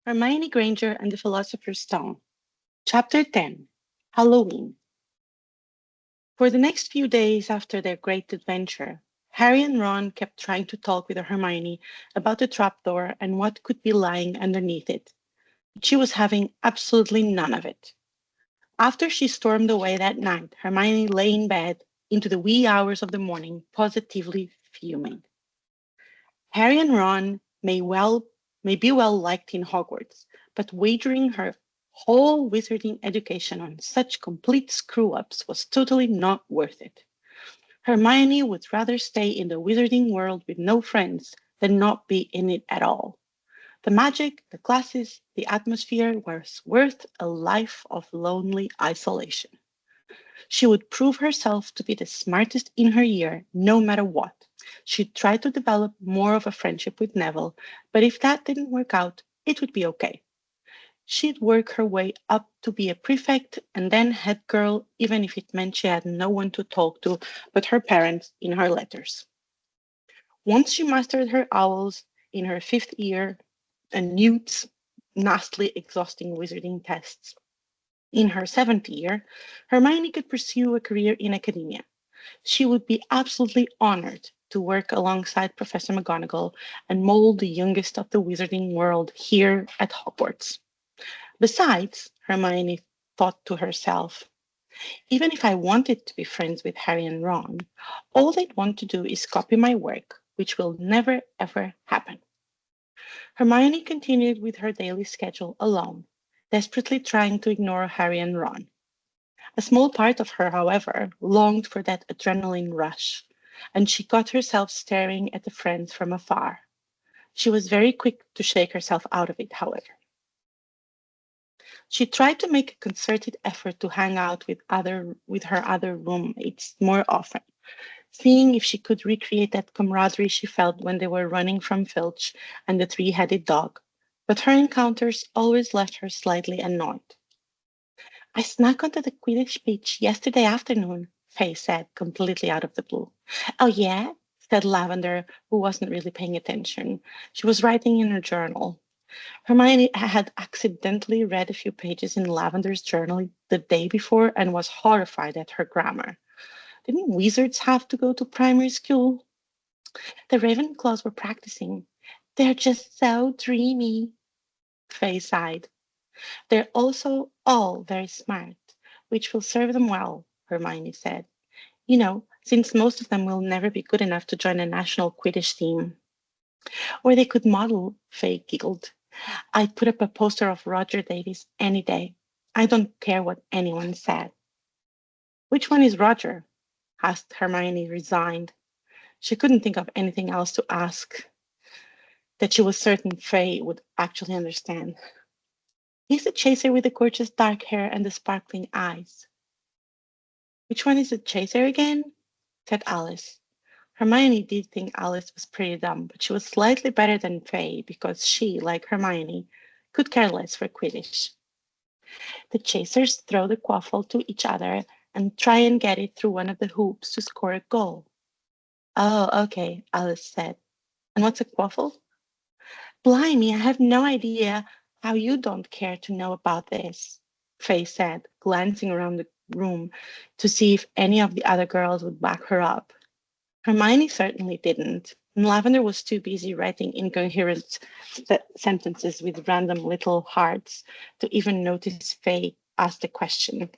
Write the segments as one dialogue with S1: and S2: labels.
S1: Hermione Granger and the Philosopher's Stone. Chapter 10. Halloween. For the next few days after their great adventure, Harry and Ron kept trying to talk with Hermione about the trapdoor and what could be lying underneath it. But she was having absolutely none of it. After she stormed away that night, Hermione lay in bed into the wee hours of the morning, positively fuming. Harry and Ron may be well liked in Hogwarts, but wagering her whole wizarding education on such complete screw-ups was totally not worth it. Hermione would rather stay in the wizarding world with no friends than not be in it at all. The magic, the classes, the atmosphere was worth a life of lonely isolation. She would prove herself to be the smartest in her year, no matter what. She'd try to develop more of a friendship with Neville, but if that didn't work out, it would be okay. She'd work her way up to be a prefect and then head girl, even if it meant she had no one to talk to but her parents in her letters. Once she mastered her owls in her fifth year and Newt's nastily exhausting wizarding tests, in her seventh year, Hermione could pursue a career in academia. She would be absolutely honored to work alongside Professor McGonagall and mold the youngest of the wizarding world here at Hogwarts. Besides, Hermione thought to herself, even if I wanted to be friends with Harry and Ron, all they'd want to do is copy my work, which will never ever happen. Hermione continued with her daily schedule alone, desperately trying to ignore Harry and Ron. A small part of her, however, longed for that adrenaline rush, and she caught herself staring at the friends from afar. She was very quick to shake herself out of it, however. She tried to make a concerted effort to hang out with her other roommates more often, seeing if she could recreate that camaraderie she felt when they were running from Filch and the three-headed dog. But her encounters always left her slightly annoyed. I snuck onto the Quidditch pitch yesterday afternoon, Faye said, completely out of the blue. Oh, yeah? Said Lavender, who wasn't really paying attention. She was writing in her journal. Hermione had accidentally read a few pages in Lavender's journal the day before and was horrified at her grammar. Didn't wizards have to go to primary school? The Ravenclaws were practicing. They're just so dreamy, Faye sighed. They're also all very smart, which will serve them well, Hermione said. You know, since most of them will never be good enough to join a national Quidditch team. Or they could model, Faye giggled. I'd put up a poster of Roger Davies any day. I don't care what anyone said. Which one is Roger? Asked Hermione, resigned. She couldn't think of anything else to ask that she was certain Faye would actually understand. He's the chaser with the gorgeous dark hair and the sparkling eyes. Which one is the chaser again? Said Alice. Hermione did think Alice was pretty dumb, but she was slightly better than Faye because she, like Hermione, could care less for Quidditch. The chasers throw the quaffle to each other and try and get it through one of the hoops to score a goal. Oh, okay, Alice said. And what's a quaffle? Blimey, I have no idea how you don't care to know about this, Faye said, glancing around the room to see if any of the other girls would back her up. Hermione certainly didn't, and Lavender was too busy writing incoherent sentences with random little hearts to even notice Faye asked the question.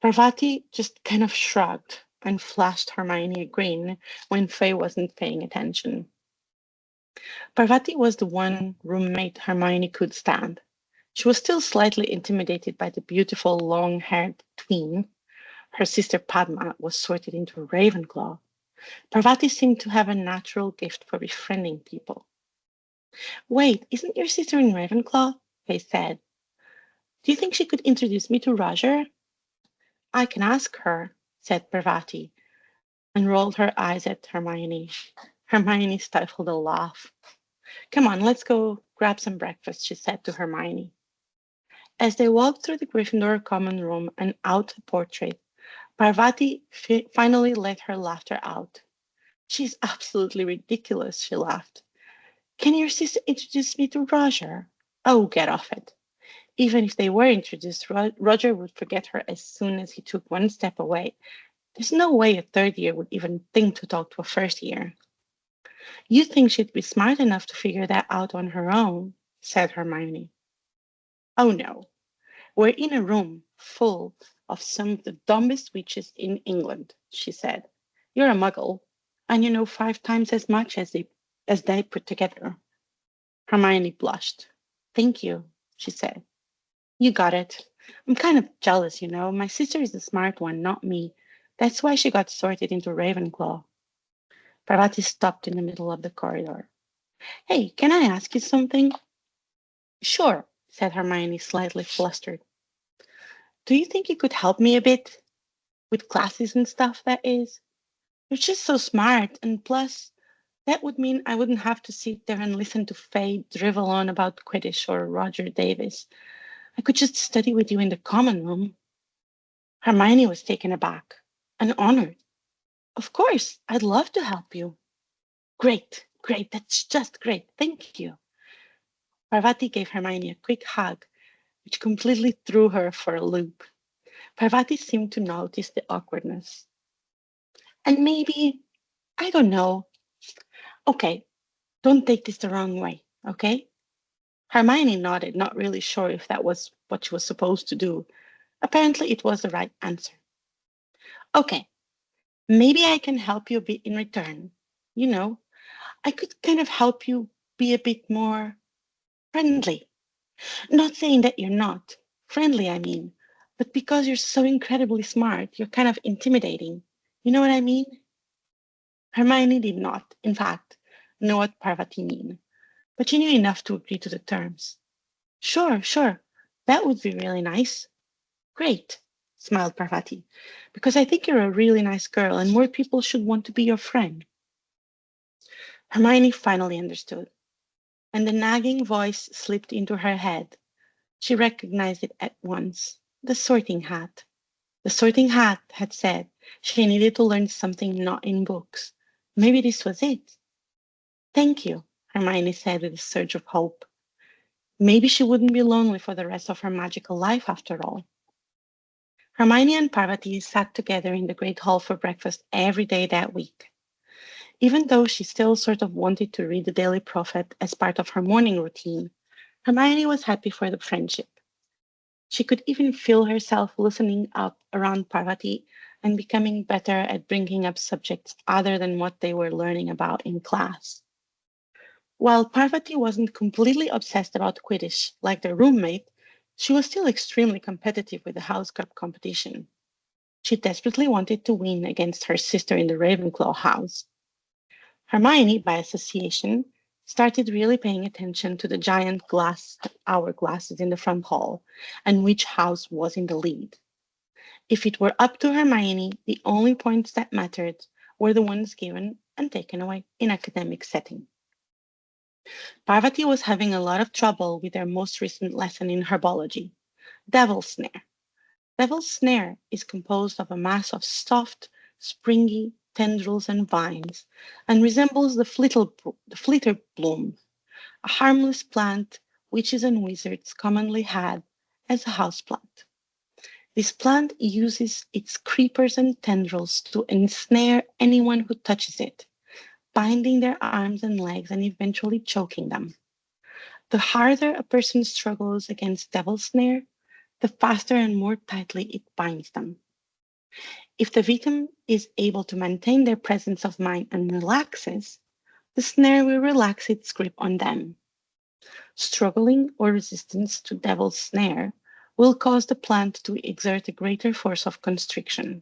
S1: Parvati just kind of shrugged and flashed Hermione a grin when Faye wasn't paying attention. Parvati was the one roommate Hermione could stand. She was still slightly intimidated by the beautiful long-haired tween. Her sister Padma was sorted into Ravenclaw. Parvati seemed to have a natural gift for befriending people. Wait, isn't your sister in Ravenclaw? Faye said. Do you think she could introduce me to Roger? I can ask her, said Parvati, and rolled her eyes at Hermione. Hermione stifled a laugh. Come on, let's go grab some breakfast, she said to Hermione. As they walked through the Gryffindor common room and out the portrait, Parvati finally let her laughter out. She's absolutely ridiculous, she laughed. Can your sister introduce me to Roger? Oh, get off it. Even if they were introduced, Roger would forget her as soon as he took one step away. There's no way a third year would even think to talk to a first year. You think she'd be smart enough to figure that out on her own, said Hermione. Oh no, we're in a room full of some of the dumbest witches in England, she said. You're a muggle, and you know 5 times as much as they put together. Hermione blushed. Thank you, she said. You got it. I'm kind of jealous, you know. My sister is the smart one, not me. That's why she got sorted into Ravenclaw. Parvati stopped in the middle of the corridor. Hey, can I ask you something? Sure, said Hermione, slightly flustered. Do you think you could help me a bit? With classes and stuff, that is? You're just so smart, and plus, that would mean I wouldn't have to sit there and listen to Faye drivel on about Quidditch or Roger Davis. I could just study with you in the common room. Hermione was taken aback and honored. Of course, I'd love to help you. Great, great, that's just great. Thank you. Parvati gave Hermione a quick hug, which completely threw her for a loop. Parvati seemed to notice the awkwardness. And maybe, I don't know. Okay, don't take this the wrong way, okay? Hermione nodded, not really sure if that was what she was supposed to do. Apparently, it was the right answer. Okay, maybe I can help you a bit in return. You know, I could kind of help you be a bit more friendly. Not saying that you're not friendly, I mean, but because you're so incredibly smart, you're kind of intimidating. You know what I mean? Hermione did not, in fact, know what Parvati mean, but she knew enough to agree to the terms. Sure, sure, that would be really nice. Great, smiled Parvati, because I think you're a really nice girl and more people should want to be your friend. Hermione finally understood, and the nagging voice slipped into her head. She recognized it at once. The sorting hat. The sorting hat had said she needed to learn something not in books. Maybe this was it. Thank you, Hermione said with a surge of hope. Maybe she wouldn't be lonely for the rest of her magical life after all. Hermione and Parvati sat together in the great hall for breakfast every day that week. Even though she still sort of wanted to read the Daily Prophet as part of her morning routine, Hermione was happy for the friendship. She could even feel herself loosening up around Parvati and becoming better at bringing up subjects other than what they were learning about in class. While Parvati wasn't completely obsessed about Quidditch like their roommate, she was still extremely competitive with the house cup competition. She desperately wanted to win against her sister in the Ravenclaw house. Hermione, by association, started really paying attention to the giant glass hourglasses in the front hall and which house was in the lead. If it were up to Hermione, the only points that mattered were the ones given and taken away in academic setting. Parvati was having a lot of trouble with their most recent lesson in herbology, Devil's Snare. Devil's Snare is composed of a mass of soft, springy tendrils and vines and resembles the flitter bloom, a harmless plant witches and wizards commonly had as a houseplant. This plant uses its creepers and tendrils to ensnare anyone who touches it, binding their arms and legs and eventually choking them. The harder a person struggles against devil's snare, the faster and more tightly it binds them. If the victim is able to maintain their presence of mind and relaxes, the snare will relax its grip on them. Struggling or resistance to devil's snare will cause the plant to exert a greater force of constriction.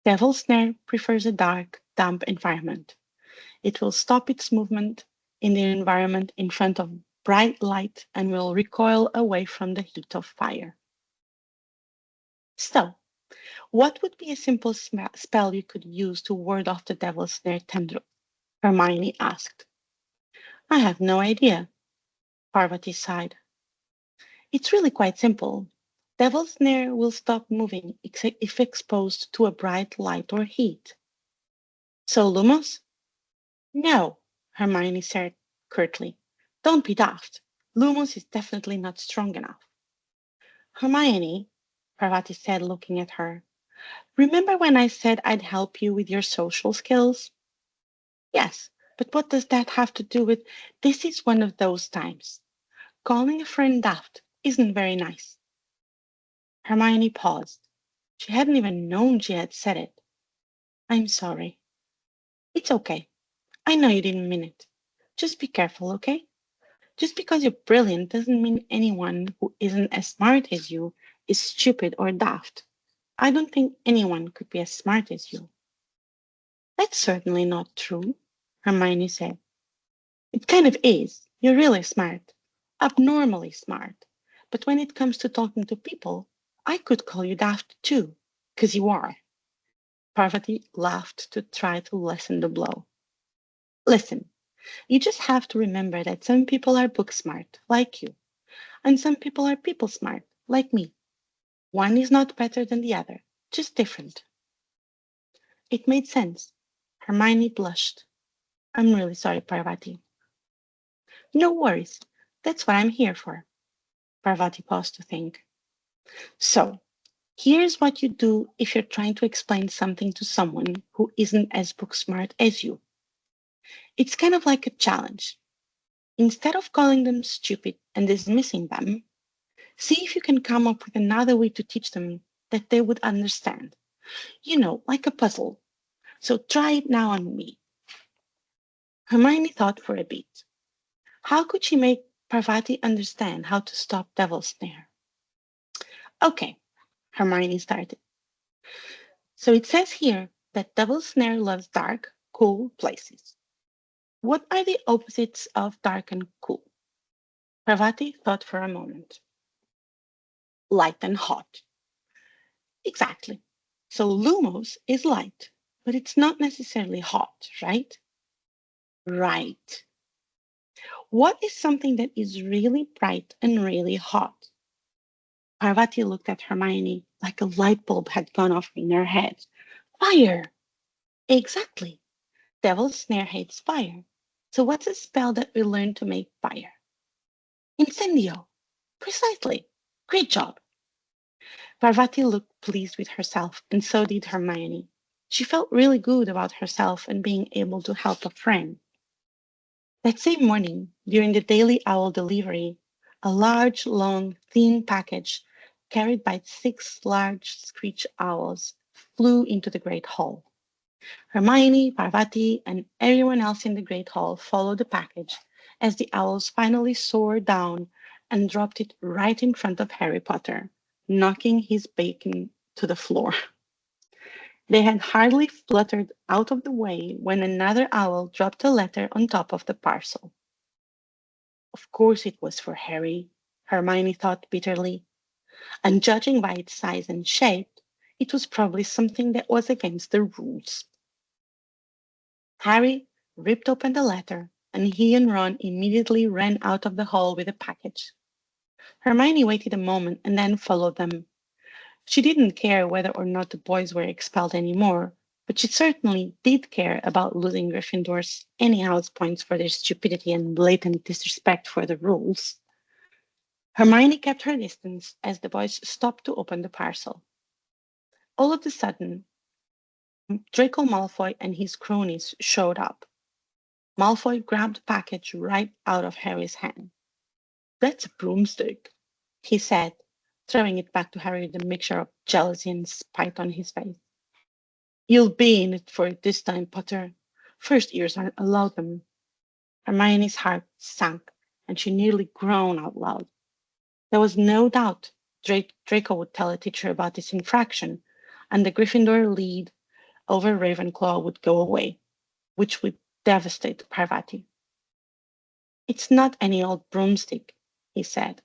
S1: Devil's snare prefers a dark, damp environment. It will stop its movement in the environment in front of bright light and will recoil away from the heat of fire. So, what would be a simple spell you could use to ward off the devil's snare tendril? Hermione asked. I have no idea, Parvati sighed. It's really quite simple. Devil's snare will stop moving if exposed to a bright light or heat. So, Lumos? No, Hermione said curtly. Don't be daft. Lumos is definitely not strong enough. Hermione, Parvati said, looking at her, remember when I said I'd help you with your social skills? Yes, but what does that have to do with this is one of those times? Calling a friend daft isn't very nice. Hermione paused. She hadn't even known she had said it. I'm sorry. It's okay. I know you didn't mean it. Just be careful, okay? Just because you're brilliant doesn't mean anyone who isn't as smart as you is stupid or daft. I don't think anyone could be as smart as you. That's certainly not true, Hermione said. It kind of is. You're really smart, abnormally smart. But when it comes to talking to people, I could call you daft too, because you are. Parvati laughed to try to lessen the blow. Listen, you just have to remember that some people are book smart, like you, and some people are people smart, like me. One is not better than the other, just different. It made sense. Hermione blushed. I'm really sorry, Parvati. No worries. That's what I'm here for. Parvati paused to think. So, here's what you do if you're trying to explain something to someone who isn't as book smart as you. It's kind of like a challenge. Instead of calling them stupid and dismissing them, see if you can come up with another way to teach them that they would understand. Like a puzzle. So try it now on me. Hermione thought for a bit. How could she make Parvati understand how to stop Devil's Snare? Okay, Hermione started. So it says here that Devil's Snare loves dark, cool places. What are the opposites of dark and cool? Parvati thought for a moment. Light and hot. Exactly. So Lumos is light, but it's not necessarily hot, right? Right. What is something that is really bright and really hot? Parvati looked at Hermione like a light bulb had gone off in her head. Fire! Exactly. Devil's Snare hates fire. So what's a spell that we learn to make fire? Incendio. Precisely. Great job. Parvati looked pleased with herself, and so did Hermione. She felt really good about herself and being able to help a friend. That same morning, during the daily owl delivery, a large, long, thin package carried by 6 large screech owls flew into the great hall. Hermione, Parvati, and everyone else in the great hall followed the package as the owls finally soared down and dropped it right in front of Harry Potter, knocking his bacon to the floor. They had hardly fluttered out of the way when another owl dropped a letter on top of the parcel. Of course it was for Harry, Hermione thought bitterly, and judging by its size and shape, it was probably something that was against the rules. Harry ripped open the letter, and he and Ron immediately ran out of the hall with the package. Hermione waited a moment and then followed them. She didn't care whether or not the boys were expelled anymore, but she certainly did care about losing Gryffindors any house points for their stupidity and blatant disrespect for the rules. Hermione kept her distance as the boys stopped to open the parcel. All of a sudden, Draco Malfoy and his cronies showed up. Malfoy grabbed the package right out of Harry's hand. That's a broomstick, he said, throwing it back to Harry with a mixture of jealousy and spite on his face. You'll be in it for it this time, Potter. First years aren't allowed them. Hermione's heart sank, and she nearly groaned out loud. There was no doubt Draco would tell a teacher about this infraction, and the Gryffindor lead over Ravenclaw would go away, which would devastate Parvati. It's not any old broomstick, he said.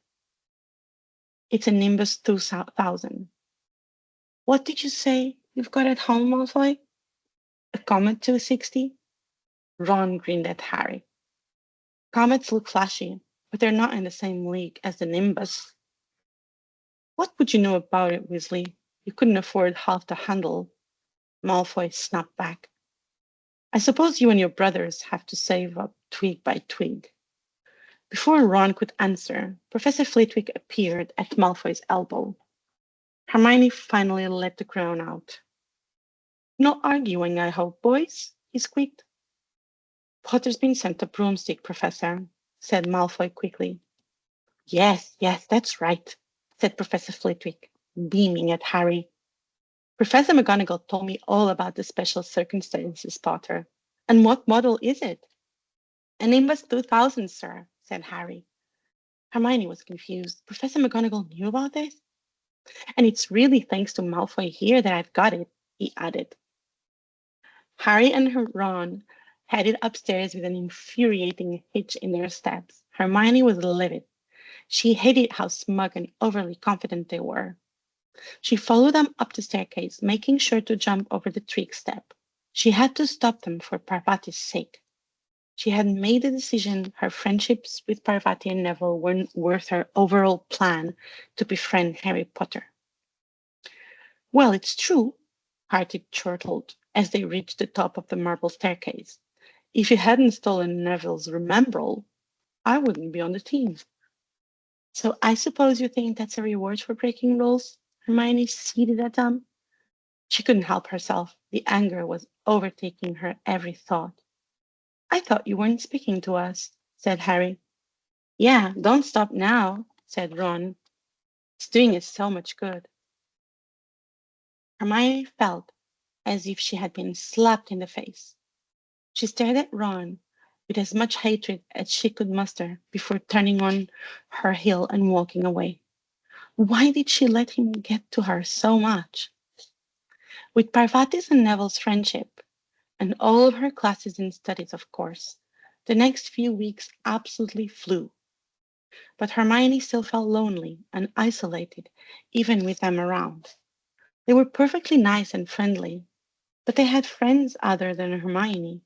S1: It's a Nimbus 2000. What did you say you've got at home, Malfoy? A Comet 260? Ron grinned at Harry. Comets look flashy, but they're not in the same league as the Nimbus. What would you know about it, Weasley? You couldn't afford half the handle. Malfoy snapped back. I suppose you and your brothers have to save up twig by twig. Before Ron could answer, Professor Flitwick appeared at Malfoy's elbow. Hermione finally let the crown out. No arguing, I hope, boys, he squeaked. Potter's been sent a broomstick, Professor, said Malfoy quickly. Yes, yes, that's right, said Professor Flitwick, beaming at Harry. Professor McGonagall told me all about the special circumstances, Potter. And what model is it? A Nimbus 2000, sir, said Harry. Hermione was confused. Professor McGonagall knew about this? And it's really thanks to Malfoy here that I've got it, he added. Harry and Ron headed upstairs with an infuriating hitch in their steps. Hermione was livid. She hated how smug and overly confident they were. She followed them up the staircase, making sure to jump over the trick step. She had to stop them for Parvati's sake. She had made the decision her friendships with Parvati and Neville weren't worth her overall plan to befriend Harry Potter. Well, it's true, Hardy chortled as they reached the top of the marble staircase. If you hadn't stolen Neville's remembrall, I wouldn't be on the team. So I suppose you think that's a reward for breaking rules? Hermione seethed at them. She couldn't help herself. The anger was overtaking her every thought. I thought you weren't speaking to us, said Harry. Yeah, don't stop now, said Ron. It's doing us so much good. Hermione felt as if she had been slapped in the face. She stared at Ron with as much hatred as she could muster before turning on her heel and walking away. Why did she let him get to her so much? With Parvati's and Neville's friendship, and all of her classes and studies, of course, the next few weeks absolutely flew. But Hermione still felt lonely and isolated, even with them around. They were perfectly nice and friendly, but they had friends other than Hermione.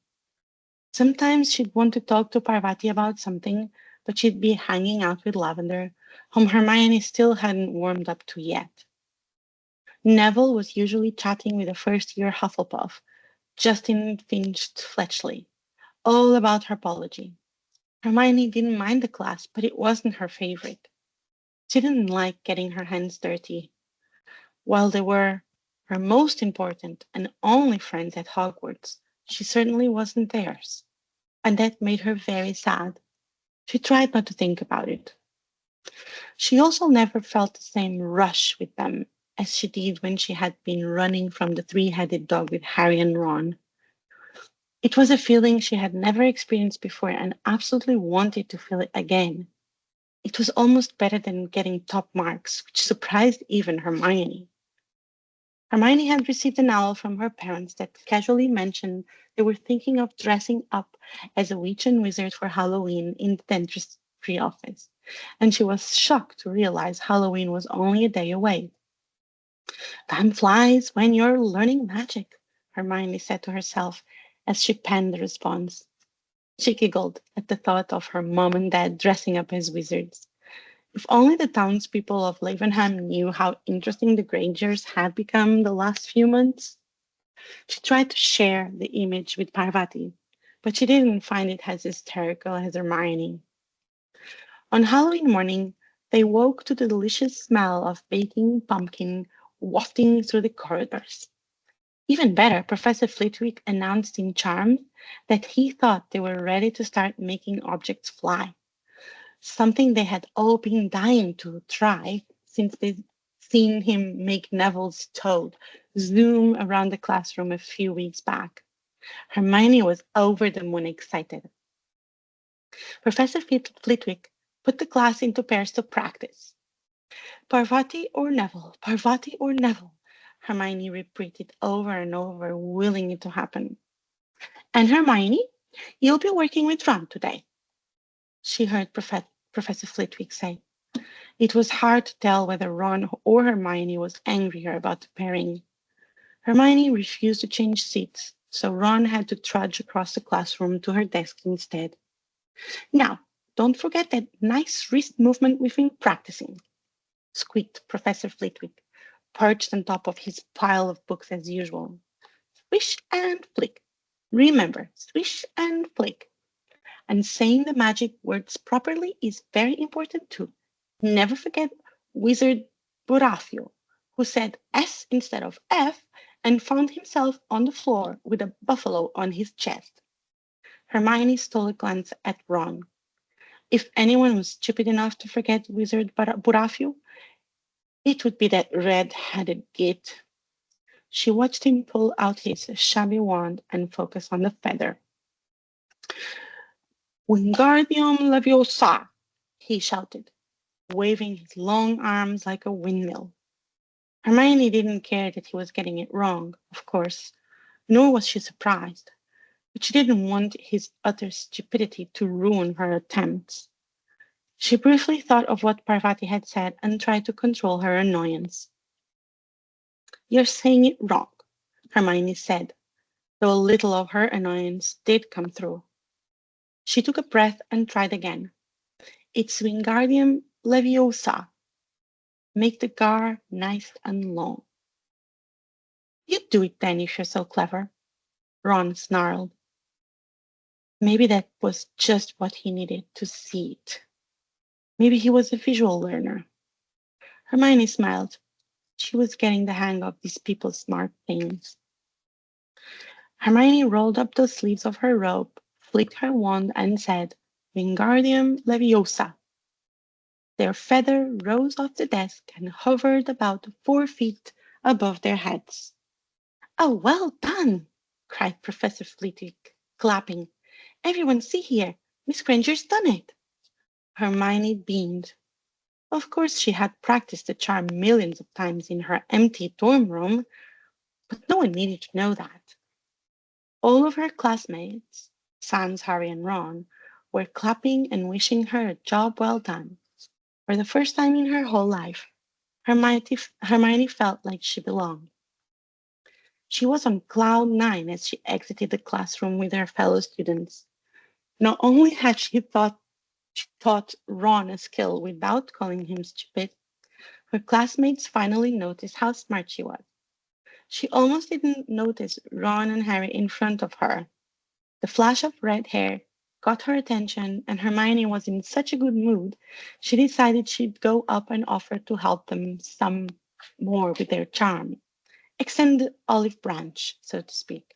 S1: Sometimes she'd want to talk to Parvati about something, but she'd be hanging out with Lavender, whom Hermione still hadn't warmed up to yet. Neville was usually chatting with a first year Hufflepuff, Justin Finch Fletchley, all about herpology. Hermione didn't mind the class, but it wasn't her favorite. She didn't like getting her hands dirty. While they were her most important and only friends at Hogwarts, she certainly wasn't theirs. And that made her very sad. She tried not to think about it. She also never felt the same rush with them as she did when she had been running from the three-headed dog with Harry and Ron. It was a feeling she had never experienced before and absolutely wanted to feel it again. It was almost better than getting top marks, which surprised even Hermione. Hermione had received an owl from her parents that casually mentioned they were thinking of dressing up as a witch and wizard for Halloween in the dentistry office, and she was shocked to realize Halloween was only a day away. Time flies when you're learning magic, Hermione said to herself as she penned the response. She giggled at the thought of her mom and dad dressing up as wizards. If only the townspeople of Lavenham knew how interesting the Grangers had become the last few months. She tried to share the image with Parvati, but she didn't find it as hysterical as Hermione. On Halloween morning, they woke to the delicious smell of baking pumpkin wafting through the corridors. Even better, Professor Flitwick announced in charm that he thought they were ready to start making objects fly, something they had all been dying to try since they'd seen him make Neville's toad zoom around the classroom a few weeks back. Hermione was over the moon excited. Professor Flitwick put the class into pairs to practice. Parvati or Neville, Parvati or Neville, Hermione repeated over and over, willing it to happen. And Hermione, you'll be working with Ron today, she heard Professor Flitwick say. It was hard to tell whether Ron or Hermione was angrier about the pairing. Hermione refused to change seats, so Ron had to trudge across the classroom to her desk instead. Now, don't forget that nice wrist movement we've been practicing, squeaked Professor Flitwick, perched on top of his pile of books as usual. Swish and flick. Remember, swish and flick. And saying the magic words properly is very important too. Never forget Wizard Borafio, who said S instead of F and found himself on the floor with a buffalo on his chest. Hermione stole a glance at Ron. If anyone was stupid enough to forget Wizard Borafio, it would be that red-headed git. She watched him pull out his shabby wand and focus on the feather. Wingardium Leviosa, he shouted, waving his long arms like a windmill. Hermione didn't care that he was getting it wrong, of course, nor was she surprised, but she didn't want his utter stupidity to ruin her attempts. She briefly thought of what Parvati had said and tried to control her annoyance. You're saying it wrong, Hermione said, though a little of her annoyance did come through. She took a breath and tried again. It's Wingardium Leviosa. Make the gar nice and long. You do it then if you're so clever, Ron snarled. Maybe that was just what he needed to see it. Maybe he was a visual learner. Hermione smiled. She was getting the hang of these people's smart things. Hermione rolled up the sleeves of her robe, flicked her wand, and said, Wingardium Leviosa. Their feather rose off the desk and hovered about 4 feet above their heads. Oh, well done, cried Professor Flitwick, clapping. Everyone see here, Miss Granger's done it. Hermione beamed. Of course she had practiced the charm millions of times in her empty dorm room, but no one needed to know that. All of her classmates, sans Harry and Ron, were clapping and wishing her a job well done. For the first time in her whole life, Hermione felt like she belonged. She was on cloud nine as she exited the classroom with her fellow students. Not only had she taught Ron a skill without calling him stupid, her classmates finally noticed how smart she was. She almost didn't notice Ron and Harry in front of her. The flash of red hair got her attention, and Hermione was in such a good mood, she decided she'd go up and offer to help them some more with their charm. Extend the olive branch, so to speak.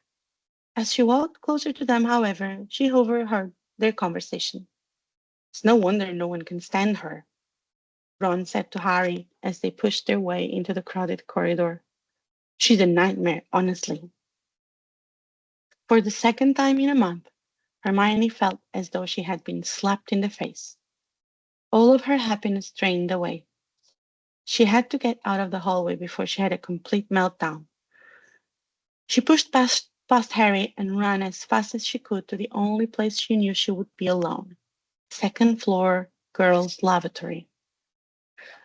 S1: As she walked closer to them, however, she overheard their conversation. It's no wonder no one can stand her, Ron said to Harry as they pushed their way into the crowded corridor. She's a nightmare, honestly. For the second time in a month, Hermione felt as though she had been slapped in the face. All of her happiness drained away. She had to get out of the hallway before she had a complete meltdown. She pushed past Harry and ran as fast as she could to the only place she knew she would be alone. Second floor, girls' lavatory.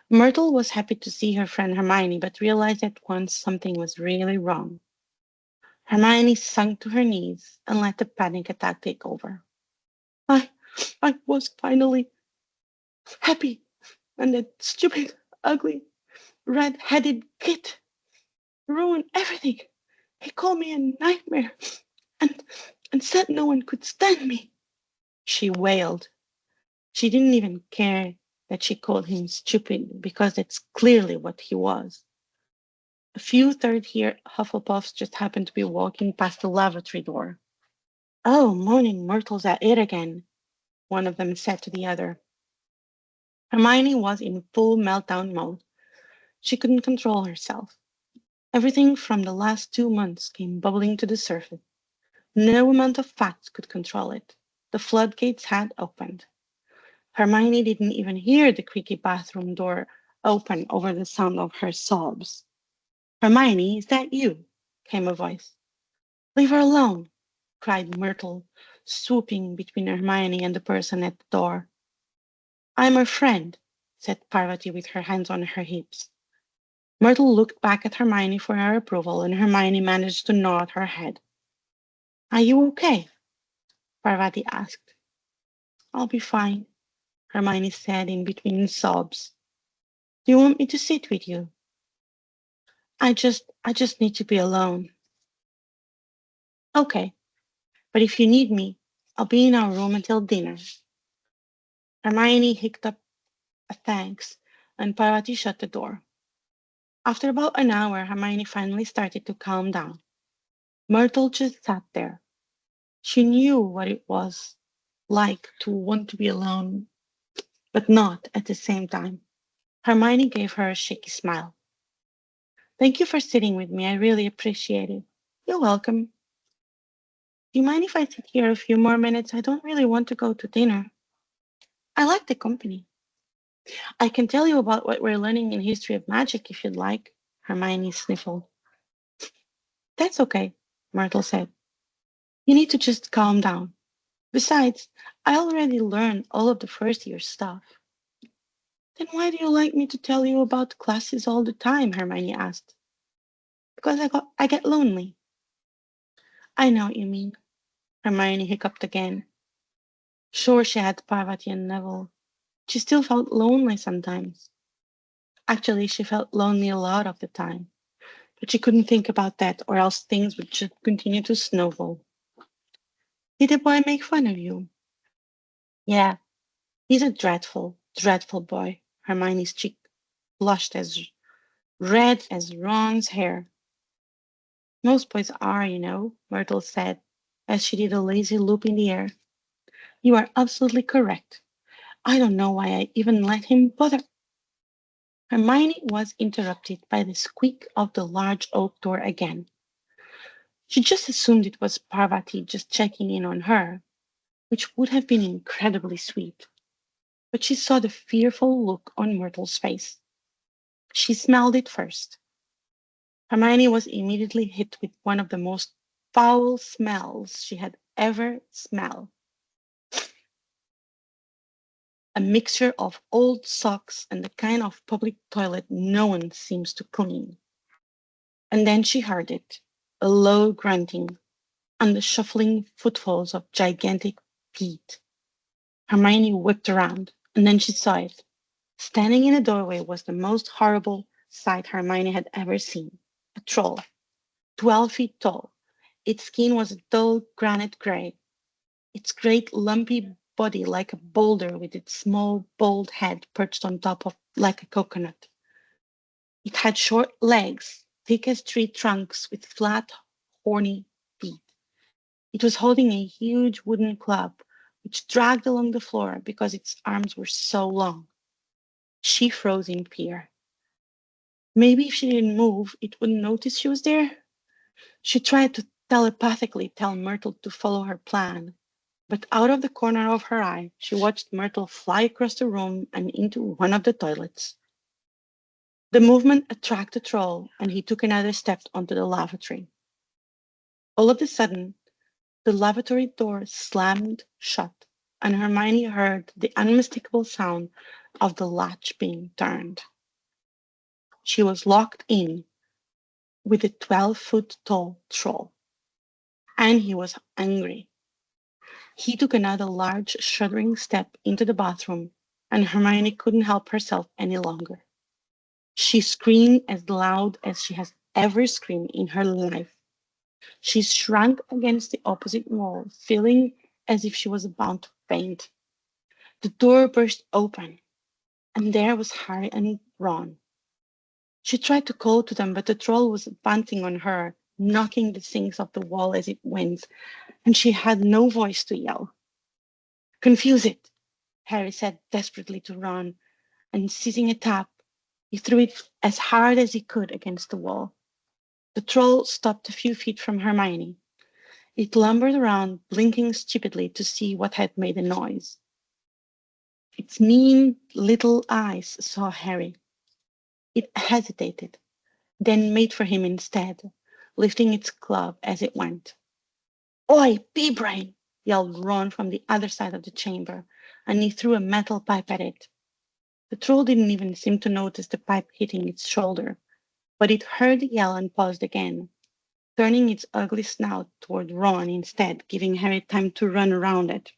S1: Myrtle was happy to see her friend Hermione, but realized at once something was really wrong. Hermione sunk to her knees and let the panic attack take over. I, I was finally happy, and that stupid, ugly, red-headed kid ruined everything. He called me a nightmare and, and said no one could stand me. She wailed. She didn't even care that she called him stupid because that's clearly what he was. A few third-year Hufflepuffs just happened to be walking past the lavatory door. Oh, Moaning Myrtle's at it again, one of them said to the other. Hermione was in full meltdown mode. She couldn't control herself. Everything from the last 2 months came bubbling to the surface. No amount of facts could control it. The floodgates had opened. Hermione didn't even hear the creaky bathroom door open over the sound of her sobs. Hermione, is that you? Came a voice. Leave her alone, cried Myrtle, swooping between Hermione and the person at the door. I'm her friend, said Parvati with her hands on her hips. Myrtle looked back at Hermione for her approval, and Hermione managed to nod her head. Are you okay? Parvati asked. I'll be fine, Hermione said in between sobs. Do you want me to sit with you? I just need to be alone. Okay, but if you need me, I'll be in our room until dinner. Hermione hiccuped up a thanks, and Parvati shut the door. After about an hour, Hermione finally started to calm down. Myrtle just sat there. She knew what it was like to want to be alone, but not at the same time. Hermione gave her a shaky smile. Thank you for sitting with me. I really appreciate it. You're welcome. Do you mind if I sit here a few more minutes? I don't really want to go to dinner. I like the company. I can tell you about what we're learning in history of magic if you'd like. Hermione sniffled. That's okay, Myrtle said. You need to just calm down. Besides, I already learned all of the first year stuff. Then why do you like me to tell you about classes all the time? Hermione asked. Because I get lonely. I know what you mean. Hermione hiccuped again. Sure, she had Parvati and Neville. She still felt lonely sometimes. Actually, she felt lonely a lot of the time, but she couldn't think about that or else things would just continue to snowball. Did the boy make fun of you? Yeah, he's a dreadful, dreadful boy. Hermione's cheek blushed as red as Ron's hair. Most boys are, Myrtle said, as she did a lazy loop in the air. You are absolutely correct. I don't know why I even let him bother. Hermione was interrupted by the squeak of the large oak door again. She just assumed it was Parvati just checking in on her, which would have been incredibly sweet. But she saw the fearful look on Myrtle's face. She smelled it first. Hermione was immediately hit with one of the most foul smells she had ever smelled. A mixture of old socks and the kind of public toilet no one seems to clean. And then she heard it, a low grunting and the shuffling footfalls of gigantic feet. Hermione whipped around, and then she saw it. Standing in the doorway was the most horrible sight Hermione had ever seen. A troll, 12 feet tall. Its skin was a dull granite gray, its great lumpy body like a boulder with its small bald head perched on top of like a coconut. It had short legs, thick as tree trunks with flat, horny feet. It was holding a huge wooden club, which dragged along the floor because its arms were so long. She froze in fear. Maybe if she didn't move, it wouldn't notice she was there. She tried to telepathically tell Myrtle to follow her plan, but out of the corner of her eye, she watched Myrtle fly across the room and into one of the toilets. The movement attracted the troll, and he took another step onto the lavatory. All of a sudden, the lavatory door slammed shut, and Hermione heard the unmistakable sound of the latch being turned. She was locked in with a 12-foot tall troll, and he was angry. He took another large, shuddering step into the bathroom, and Hermione couldn't help herself any longer. She screamed as loud as she has ever screamed in her life. She shrank against the opposite wall, feeling as if she was about to faint. The door burst open, and there was Harry and Ron. She tried to call to them, but the troll was pouncing on her, knocking the things off the wall as it went, and she had no voice to yell. Confuse it, Harry said desperately to Ron, and seizing a tap, he threw it as hard as he could against the wall. The troll stopped a few feet from Hermione. It lumbered around, blinking stupidly to see what had made the noise. Its mean little eyes saw Harry. It hesitated, then made for him instead, lifting its club as it went. Oi, pea-brain! Yelled Ron from the other side of the chamber, and he threw a metal pipe at it. The troll didn't even seem to notice the pipe hitting its shoulder, but it heard the yell and paused again, turning its ugly snout toward Ron instead, giving Harry time to run around it.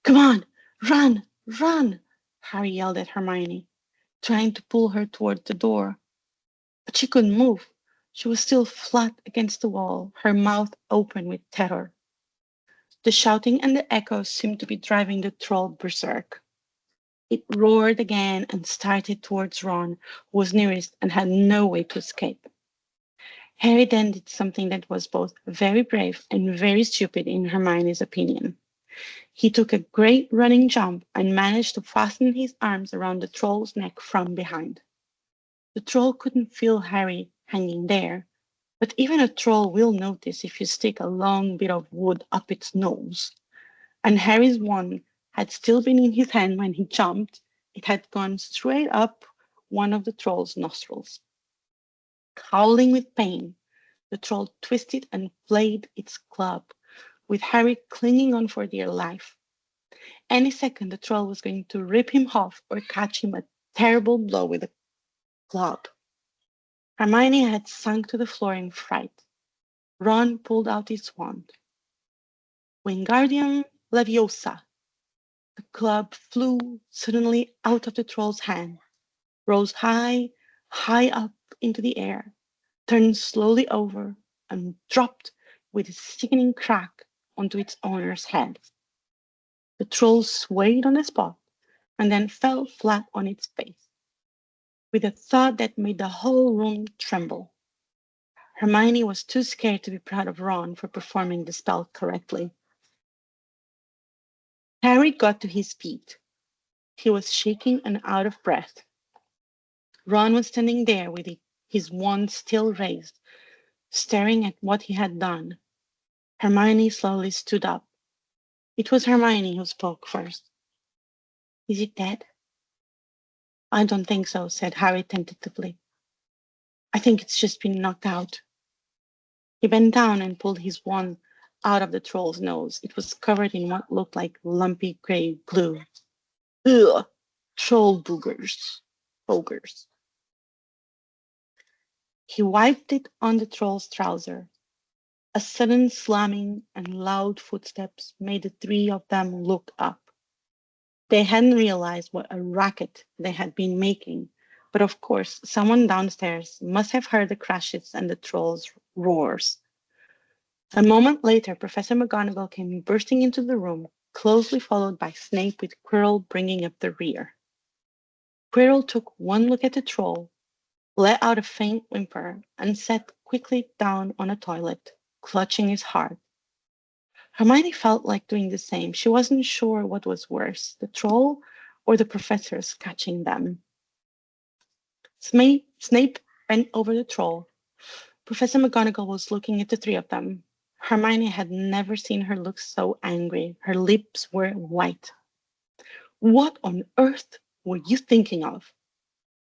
S1: Come on, run, run! Harry yelled at Hermione, trying to pull her toward the door. But she couldn't move. She was still flat against the wall, her mouth open with terror. The shouting and the echoes seemed to be driving the troll berserk. It roared again and started towards Ron, who was nearest and had no way to escape. Harry then did something that was both very brave and very stupid in Hermione's opinion. He took a great running jump and managed to fasten his arms around the troll's neck from behind. The troll couldn't feel Harry hanging there, but even a troll will notice if you stick a long bit of wood up its nose. And Harry's wand had still been in his hand when he jumped. It had gone straight up one of the troll's nostrils. Howling with pain, the troll twisted and flayed its club, with Harry clinging on for dear life. Any second, the troll was going to rip him off or catch him a terrible blow with a club. Hermione had sunk to the floor in fright. Ron pulled out his wand. Wingardium Leviosa! The club flew suddenly out of the troll's hand, rose high, high up into the air, turned slowly over, and dropped with a sickening crack onto its owner's head. The troll swayed on the spot and then fell flat on its face, with a thud that made the whole room tremble. Hermione was too scared to be proud of Ron for performing the spell correctly. Harry got to his feet. He was shaking and out of breath. Ron was standing there with his wand still raised, staring at what he had done. Hermione slowly stood up. It was Hermione who spoke first. Is it dead? I don't think so, said Harry tentatively. I think it's just been knocked out. He bent down and pulled his wand out of the troll's nose. It was covered in what looked like lumpy gray glue. Ugh! Troll boogers. Ogres. He wiped it on the troll's trouser. A sudden slamming and loud footsteps made the three of them look up. They hadn't realized what a racket they had been making, but of course, someone downstairs must have heard the crashes and the troll's roars. A moment later, Professor McGonagall came bursting into the room, closely followed by Snape with Quirrell bringing up the rear. Quirrell took one look at the troll, let out a faint whimper, and sat quickly down on a toilet, clutching his heart. Hermione felt like doing the same. She wasn't sure what was worse, the troll or the professors catching them. Snape bent over the troll. Professor McGonagall was looking at the three of them. Hermione had never seen her look so angry. Her lips were white. What on earth were you thinking of?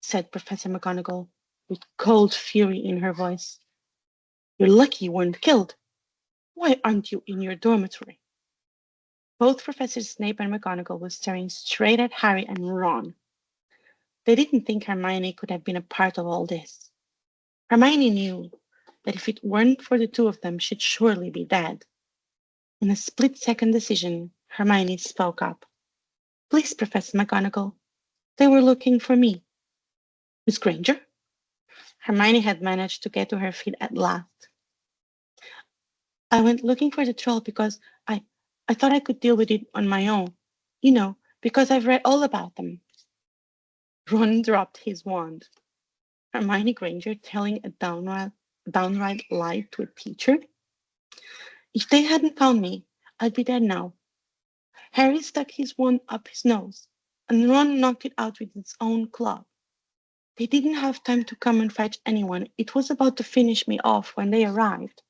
S1: Said Professor McGonagall, with cold fury in her voice. You're lucky you weren't killed. Why aren't you in your dormitory? Both Professors Snape and McGonagall were staring straight at Harry and Ron. They didn't think Hermione could have been a part of all this. Hermione knew that if it weren't for the two of them, she'd surely be dead. In a split-second decision, Hermione spoke up. Please, Professor McGonagall, they were looking for me. Miss Granger? Hermione had managed to get to her feet at last. I went looking for the troll because I thought I could deal with it on my own. You know, because I've read all about them. Ron dropped his wand. Hermione Granger telling a downright lie to a teacher? If they hadn't found me, I'd be dead now. Harry stuck his wand up his nose, and Ron knocked it out with its own club. They didn't have time to come and fetch anyone. It was about to finish me off when they arrived.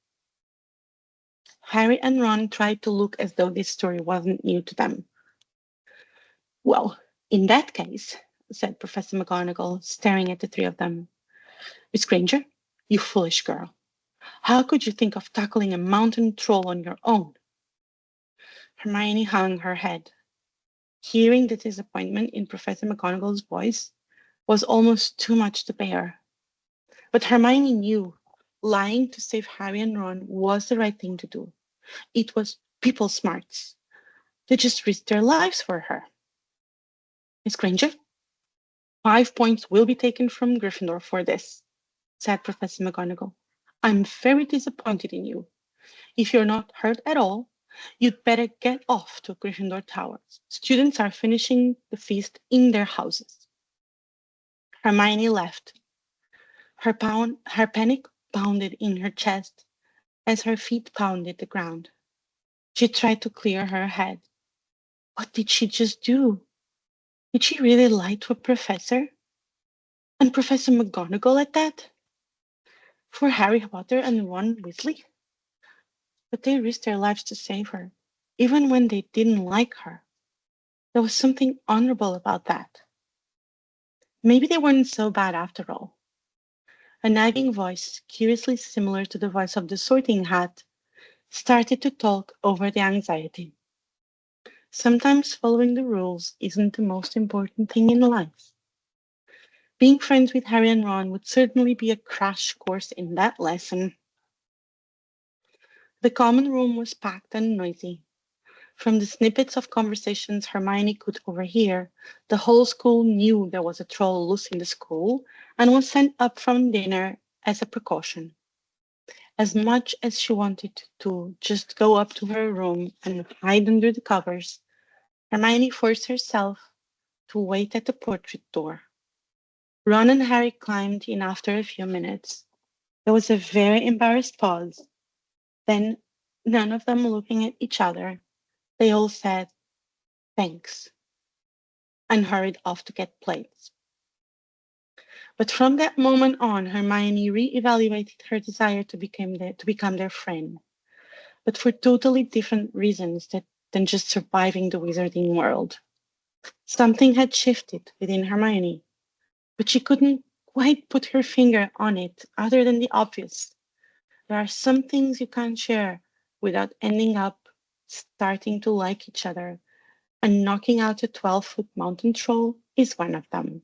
S1: Harry and Ron tried to look as though this story wasn't new to them. Well, in that case, said Professor McGonagall, staring at the three of them. Miss Granger, you foolish girl. How could you think of tackling a mountain troll on your own? Hermione hung her head. Hearing the disappointment in Professor McGonagall's voice was almost too much to bear. But Hermione knew lying to save Harry and Ron was the right thing to do. It was people smarts. They just risked their lives for her. Miss Granger, 5 points will be taken from Gryffindor for this, said Professor McGonagall. I'm very disappointed in you. If you're not hurt at all, You'd better get off to Gryffindor Towers. Students are finishing the feast in their houses. Hermione left. Her panic pounded in her chest as her feet pounded the ground. She tried to clear her head. What did she just do? Did she really lie to a professor? And Professor McGonagall at that? For Harry Potter and Ron Weasley? But they risked their lives to save her, even when they didn't like her. There was something honorable about that. Maybe they weren't so bad after all. A nagging voice, curiously similar to the voice of the sorting hat, started to talk over the anxiety. Sometimes following the rules isn't the most important thing in life. Being friends with Harry and Ron would certainly be a crash course in that lesson. The common room was packed and noisy. From the snippets of conversations Hermione could overhear, the whole school knew there was a troll loose in the school and was sent up from dinner as a precaution. As much as she wanted to just go up to her room and hide under the covers, Hermione forced herself to wait at the portrait door. Ron and Harry climbed in after a few minutes. There was a very embarrassed pause. Then, none of them looking at each other, they all said, "Thanks," and hurried off to get plates. But from that moment on, Hermione re-evaluated her desire to become their friend, but for totally different reasons than just surviving the wizarding world. Something had shifted within Hermione, but she couldn't quite put her finger on it other than the obvious. There are some things you can't share without ending up starting to like each other, and knocking out a 12-foot mountain troll is one of them.